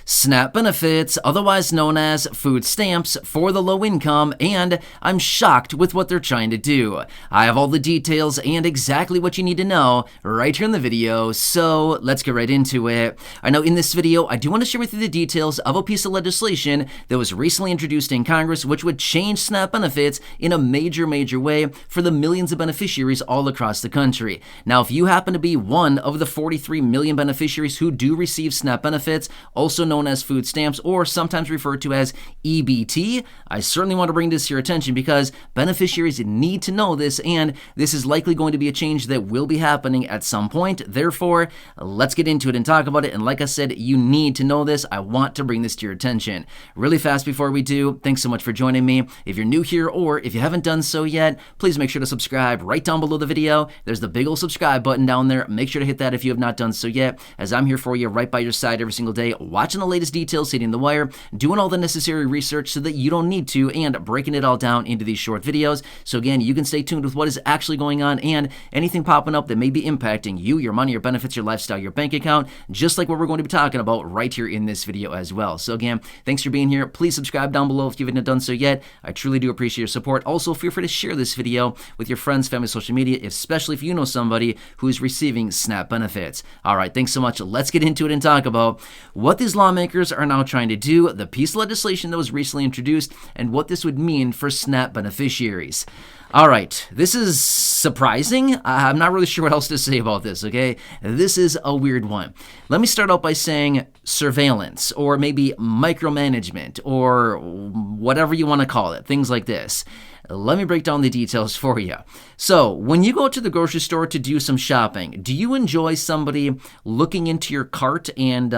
SNAP benefits, otherwise known as food stamps, for the low income, and I'm shocked with what they're trying to do. I have all the details and exactly what you need to know right here in the video, so let's get right into it. I know in this video, I do want to share with you the details of a piece of legislation that was recently introduced in Congress, which would change SNAP benefits in a major way for the millions of beneficiaries all across the country. Now, if you happen to be one of the 43 million beneficiaries who do receive SNAP benefits, also known as food stamps or sometimes referred to as EBT, I certainly want to bring this to your attention because beneficiaries need to know this, and this is likely going to be a change that will be happening at some point. Therefore, let's get into it and talk about it. And like I said, you need to know this. I want to bring this to your attention. Really fast before we do, thanks so much for joining me. If you're new here or if you haven't done so yet, please make sure to subscribe right down below the video. There's the big old subscribe button down there. Make sure to hit that if you have not done so yet, as I'm here for you right by your side every single day, watching the latest details, hitting the wire, doing all the necessary research so that you don't need to, and breaking it all down into these short videos. So again, you can stay tuned with what is actually going on and anything popping up that may be impacting you, your money, your benefits, your lifestyle, your bank account, just like what we're going to be talking about right here in this video as well. So again, thanks for being here. Please subscribe down below if you haven't done so yet. I truly do appreciate your support. Also, feel free to share this video with your friends, family, social media, especially if you know somebody who is receiving SNAP benefits. All right, thanks so much. Let's get into it and talk about what these lawmakers are now trying to do, the piece of legislation that was recently introduced, and what this would mean for SNAP beneficiaries. All right, this is surprising. I'm not really sure what else to say about this, okay? This is a weird one. Let me start out by saying surveillance or maybe micromanagement or whatever you want to call it, things like this. Let me break down the details for you. So, when you go to the grocery store to do some shopping, do you enjoy somebody looking into your cart and,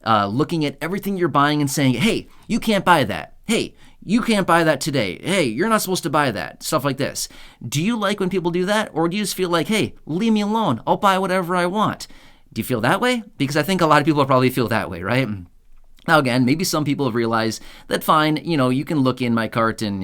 looking at everything you're buying and saying, hey, you can't buy that. Hey, you can't buy that today. Hey, you're not supposed to buy that. Stuff like this. Do you like when people do that? Or do you just feel like, hey, leave me alone. I'll buy whatever I want. Do you feel that way? Because I think a lot of people probably feel that way, right? Now again, maybe some people have realized that fine, you can look in my cart and,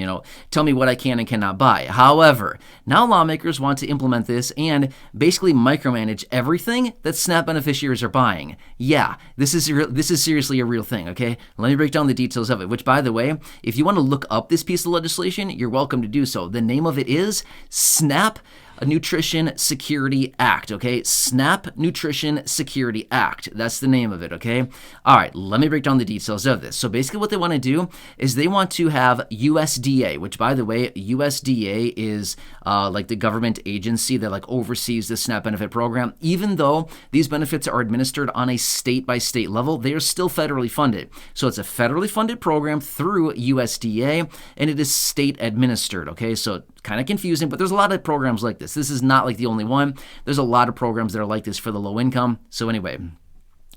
tell me what I can and cannot buy. However, now lawmakers want to implement this and basically micromanage everything that SNAP beneficiaries are buying. Yeah, this is seriously a real thing, okay? Let me break down the details of it, which by the way, if you want to look up this piece of legislation, you're welcome to do so. The name of it is SNAP Nutrition Security Act, okay? SNAP Nutrition Security Act. That's the name of it, okay? All right, let me break down the details of this. So basically what they want to do is they want to have USDA, which by the way, USDA is like the government agency that like oversees the SNAP benefit program. Even though these benefits are administered on a state-by-state level, they are still federally funded. So it's a federally funded program through USDA, and it is state administered, okay? So kind of confusing, but there's a lot of programs like this. This is not like the only one. There's a lot of programs that are like this for the low income. So anyway,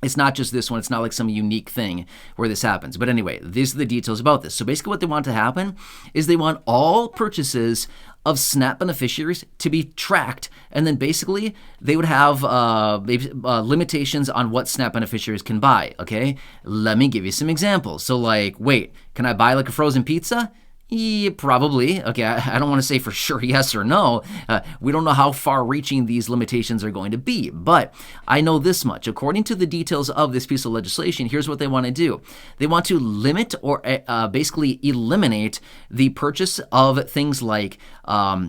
it's not just this one. It's not like some unique thing where this happens. But anyway, these are the details about this. So basically what they want to happen is they want all purchases of SNAP beneficiaries to be tracked, and then basically they would have limitations on what SNAP beneficiaries can buy, okay? Let me give you some examples. So like, wait, can I buy like a frozen pizza? Yeah, probably. Okay, I don't want to say for sure yes or no. We don't know how far-reaching these limitations are going to be, but I know this much. According to the details of this piece of legislation, here's what they want to do. They want to limit or basically eliminate the purchase of things like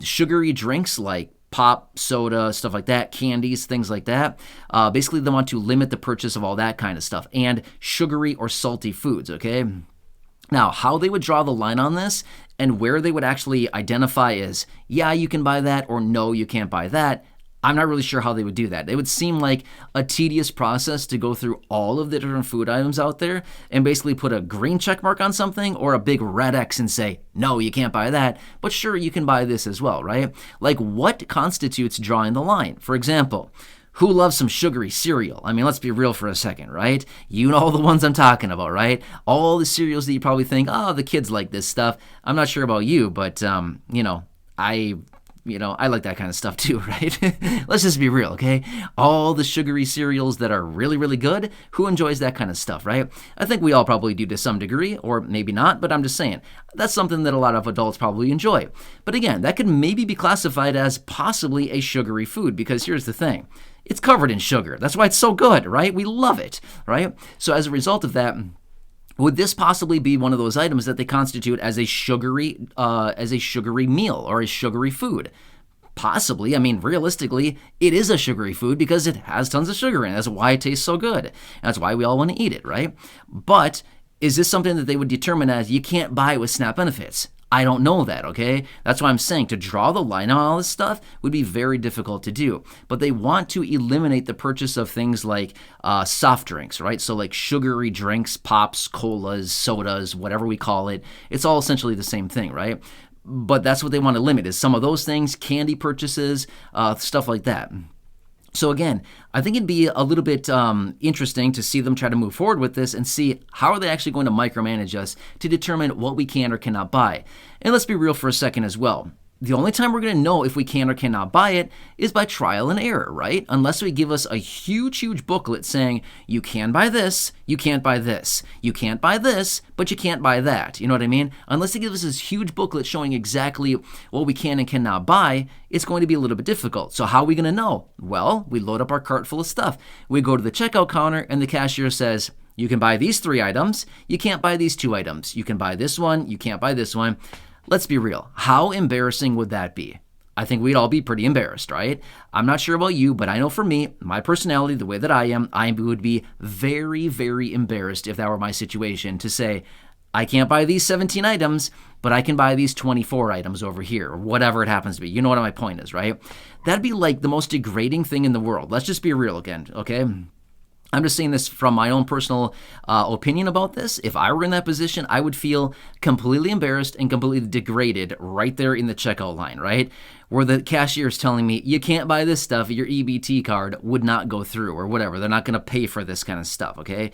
sugary drinks like pop, soda, stuff like that, candies, things like that. Basically, they want to limit the purchase of all that kind of stuff and sugary or salty foods, okay? Now, how they would draw the line on this and where they would actually identify as, yeah, you can buy that, or no, you can't buy that, I'm not really sure how they would do that. It would seem like a tedious process to go through all of the different food items out there and basically put a green check mark on something or a big red X and say, no, you can't buy that, but sure, you can buy this as well, right? Like, what constitutes drawing the line? For example, who loves some sugary cereal? I mean, let's be real for a second, right? You know the ones I'm talking about, right? All the cereals that you probably think, oh, the kids like this stuff. I'm not sure about you, but, I like that kind of stuff too, right? Let's just be real, okay? All the sugary cereals that are really, really good, who enjoys that kind of stuff, right? I think we all probably do to some degree, or maybe not, but I'm just saying, that's something that a lot of adults probably enjoy. But again, that could maybe be classified as possibly a sugary food, because here's the thing. it's covered in sugar. That's why it's so good, right? We love it, right? So as a result of that, would this possibly be one of those items that they constitute as a sugary meal or a sugary food? Possibly. I mean, realistically, it is a sugary food because it has tons of sugar in it. That's why it tastes so good. That's why we all want to eat it, right? But is this something that they would determine as you can't buy it with SNAP benefits? I don't know that, okay? That's why I'm saying to draw the line on all this stuff would be very difficult to do. But they want to eliminate the purchase of things like soft drinks, right? So like sugary drinks, pops, colas, sodas, whatever we call it. It's all essentially the same thing, right? But that's what they want to limit is some of those things, candy purchases, stuff like that. So again, I think it'd be a little bit interesting to see them try to move forward with this and see how are they actually going to micromanage us to determine what we can or cannot buy. And let's be real for a second as well. The only time we're going to know if we can or cannot buy it is by trial and error, right? Unless we give us a huge booklet saying, you can buy this, you can't buy this, you can't buy this, but you can't buy that. You know what I mean? Unless they give us this huge booklet showing exactly what we can and cannot buy, it's going to be a little bit difficult. So how are we going to know? Well, we load up our cart full of stuff. We go to the checkout counter and the cashier says, you can buy these 3 items, you can't buy these 2 items. You can buy this one, you can't buy this one. Let's be real. How embarrassing would that be? I think we'd all be pretty embarrassed, right? I'm not sure about you, but I know for me, my personality, the way that I am, I would be very embarrassed if that were my situation to say, I can't buy these 17 items, but I can buy these 24 items over here, or whatever it happens to be. You know what my point is, right? That'd be like the most degrading thing in the world. Let's just be real again, okay? I'm just saying this from my own personal opinion about this. If I were in that position, I would feel completely embarrassed and completely degraded right there in the checkout line, right? Where the cashier is telling me, you can't buy this stuff, your EBT card would not go through or whatever. They're not going to pay for this kind of stuff, okay?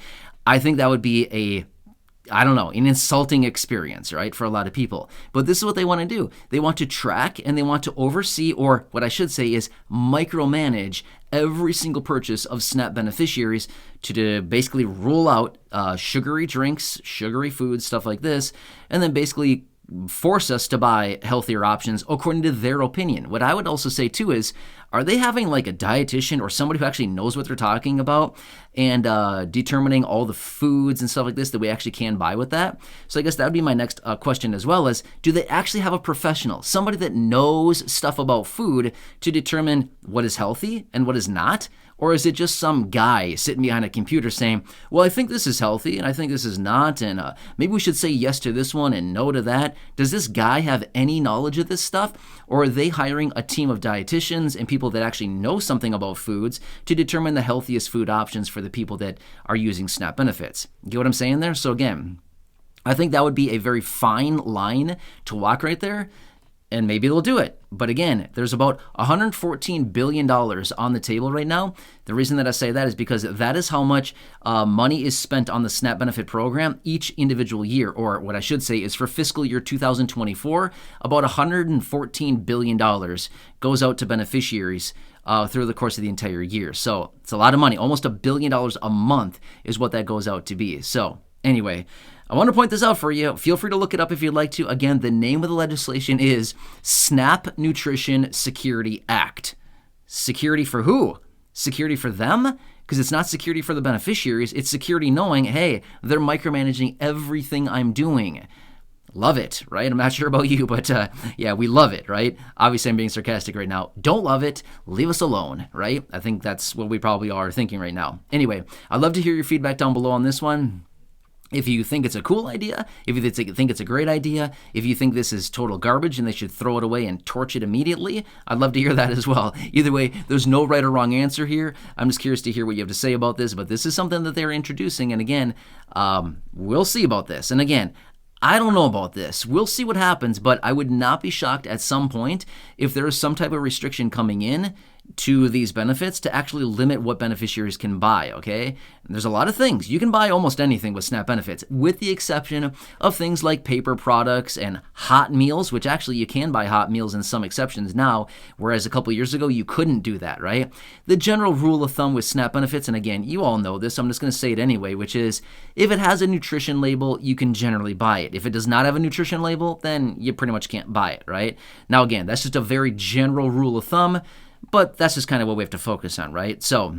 I think that would be an insulting experience, right, for a lot of people. But this is what they want to do. They want to track and they want to oversee, or what I should say is micromanage every single purchase of SNAP beneficiaries to basically rule out sugary drinks, sugary foods, stuff like this, and then basically force us to buy healthier options according to their opinion. What I would also say too is, are they having like a dietitian or somebody who actually knows what they're talking about and determining all the foods and stuff like this that we actually can buy with that? So I guess that would be my next question as well, is do they actually have a professional, somebody that knows stuff about food to determine what is healthy and what is not? Or is it just some guy sitting behind a computer saying, well, I think this is healthy and I think this is not, and maybe we should say yes to this one and no to that? Does this guy have any knowledge of this stuff? Or are they hiring a team of dietitians and people that actually know something about foods to determine the healthiest food options for the people that are using SNAP benefits? Get what I'm saying there? So again, I think that would be a very fine line to walk right there. And maybe they'll do it. But again, there's about $114 billion on the table right now. The reason that I say that is because that is how much money is spent on the SNAP benefit program each individual year. Or what I should say is for fiscal year 2024, about $114 billion goes out to beneficiaries through the course of the entire year. So it's a lot of money. Almost $1 billion a month is what that goes out to be. So anyway, I want to point this out for you. Feel free to look it up if you'd like to. Again, the name of the legislation is SNAP Nutrition Security Act. Security for who? Security for them? Because it's not security for the beneficiaries. It's security knowing, hey, they're micromanaging everything I'm doing. Love it, right? I'm not sure about you, but yeah, we love it, right? Obviously, I'm being sarcastic right now. Don't love it. Leave us alone, right? I think that's what we probably are thinking right now. Anyway, I'd love to hear your feedback down below on this one. If you think it's a cool idea, if you think it's a great idea, if you think this is total garbage and they should throw it away and torch it immediately, I'd love to hear that as well. Either way, there's no right or wrong answer here. I'm just curious to hear what you have to say about this, but this is something that they're introducing, and again, we'll see about this. And again, I don't know about this. We'll see what happens, but I would not be shocked at some point if there is some type of restriction coming in to these benefits to actually limit what beneficiaries can buy, okay? And there's a lot of things. You can buy almost anything with SNAP benefits, with the exception of things like paper products and hot meals, which actually you can buy hot meals in some exceptions now, whereas a couple years ago you couldn't do that, right? The general rule of thumb with SNAP benefits, and again, you all know this, I'm just going to say it anyway, which is if it has a nutrition label, you can generally buy it. If it does not have a nutrition label, then you pretty much can't buy it, right? Now again, that's just a very general rule of thumb. but that's just kind of what we have to focus on, right? So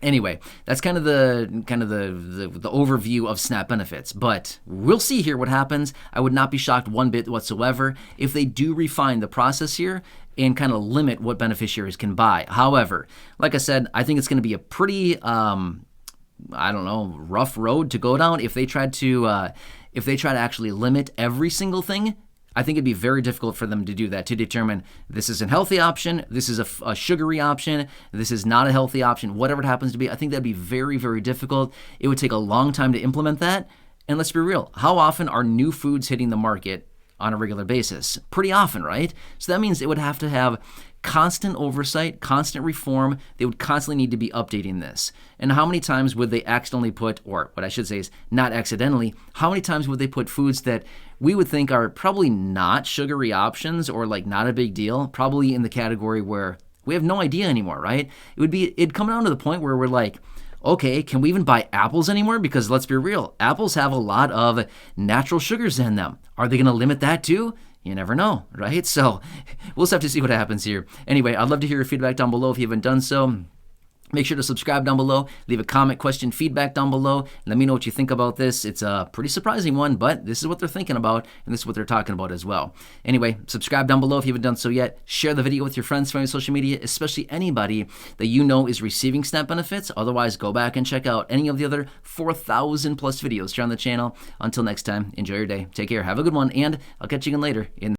anyway, that's kind of the overview of SNAP benefits, but we'll see here what happens. I would not be shocked one bit whatsoever if they do refine the process here and kind of limit what beneficiaries can buy. However, like I said, I think it's going to be a pretty rough road to go down if they try to actually limit every single thing. I think it'd be very difficult for them to do that, to determine this is a healthy option, this is a sugary option, this is not a healthy option, whatever it happens to be. I think that'd be very, very difficult. It would take a long time to implement that. And let's be real, how often are new foods hitting the market on a regular basis? Pretty often, right? So that means it would have to have constant oversight, constant reform. They would constantly need to be updating this. And how many times would they accidentally put, or what I should say is not accidentally, how many times would they put foods that we would think are probably not sugary options or like not a big deal, probably in the category where we have no idea anymore, right? It'd come down to the point where we're like, okay, can we even buy apples anymore? Because let's be real, apples have a lot of natural sugars in them. Are they going to limit that too? You never know, right? So we'll just have to see what happens here. Anyway, I'd love to hear your feedback down below if you haven't done so. Make sure to subscribe down below, leave a comment, question, feedback down below. Let me know what you think about this. It's a pretty surprising one, but this is what they're thinking about, and this is what they're talking about as well. Anyway, subscribe down below if you haven't done so yet. Share the video with your friends, family, social media, especially anybody that you know is receiving SNAP benefits. Otherwise, go back and check out any of the other 4,000 plus videos here on the channel. Until next time, enjoy your day. Take care. Have a good one, and I'll catch you again later in